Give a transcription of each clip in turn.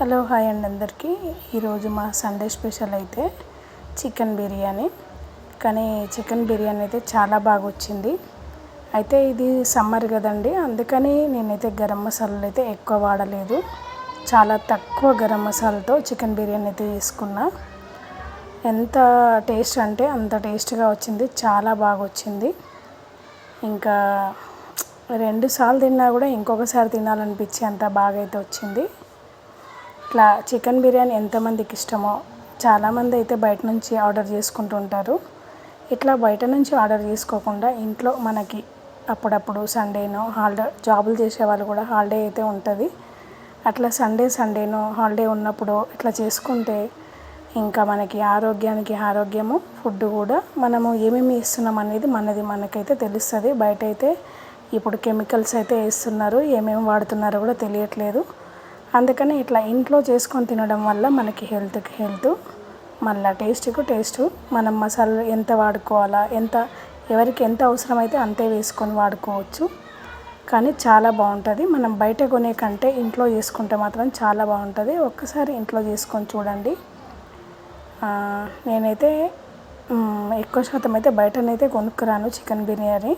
Hello hi అండి అందరికీ. ఈరోజు మా సండే స్పెషల్ అయితే చికెన్ బిర్యానీ. కానీ చికెన్ బిర్యానీ అయితే చాలా బాగా వచ్చింది. అయితే ఇది సమ్మర్ కదండి, అందుకని నేనైతే గరం మసాలాలు అయితే ఎక్కువ వాడలేదు. చాలా తక్కువ గరం మసాలాతో చికెన్ బిర్యానీ అయితే తీసుకున్నా. ఎంత టేస్ట్ అంటే అంత టేస్ట్గా వచ్చింది, చాలా బాగా వచ్చింది. ఇంకా 2 సార్లు తిన్నా కూడా ఇంకొకసారి తినాలనిపించి అంత బాగా అయితే వచ్చింది. ఇట్లా చికెన్ బిర్యానీ ఎంతమందికి ఇష్టమో, చాలామంది అయితే బయట నుంచి ఆర్డర్ చేసుకుంటూ ఉంటారు. ఇట్లా బయట నుంచి ఆర్డర్ చేసుకోకుండా ఇంట్లో మనకి అప్పుడప్పుడు సండేనో హాలిడే, జాబులు చేసే వాళ్ళు కూడా హాలిడే అయితే ఉంటుంది. అట్లా సండేనో హాలిడే ఉన్నప్పుడు ఇట్లా చేసుకుంటే ఇంకా మనకి ఆరోగ్యానికి ఆరోగ్యము, ఫుడ్ కూడా మనము ఏమేమి ఇస్తున్నాం అనేది మనకైతే తెలుస్తుంది. బయట అయితే ఇప్పుడు కెమికల్స్ అయితే వేస్తున్నారు, ఏమేమి వాడుతున్నారో కూడా తెలియట్లేదు. అందుకని ఇట్లా ఇంట్లో చేసుకొని తినడం వల్ల మనకి హెల్త్కి హెల్త్, మళ్ళీ టేస్ట్కు టేస్ట్. మనం మసాలాలు ఎంత వాడుకోవాలా, ఎవరికి ఎంత అవసరమైతే అంతే వేసుకొని వాడుకోవచ్చు. కానీ చాలా బాగుంటుంది. మనం బయట కొనే కంటే ఇంట్లో చేసుకుంటే మాత్రం చాలా బాగుంటుంది. ఒక్కసారి ఇంట్లో చేసుకొని చూడండి. నేనైతే ఎక్కువ శాతం అయితే బయటనైతే కొనుక్కురాను చికెన్ బిర్యానీ.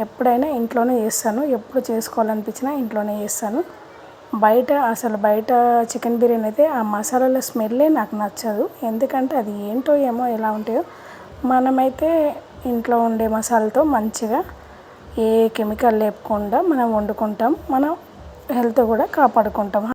ఎప్పుడైనా ఇంట్లోనే చేస్తాను. ఎప్పుడు చేసుకోవాలనిపించినా ఇంట్లోనే చేస్తాను. బయట చికెన్ బిర్యానీ అయితే ఆ మసాలాల స్మెల్లే నాకు నచ్చదు. ఎందుకంటే అది ఏంటో ఏమో ఎలా ఉంటాయో. మనమైతే ఇంట్లో ఉండే మసాలాతో మంచిగా ఏ కెమికల్ లేకుండా మనం వండుకుంటాం. మనం హెల్త్ కూడా కాపాడుకుంటాం.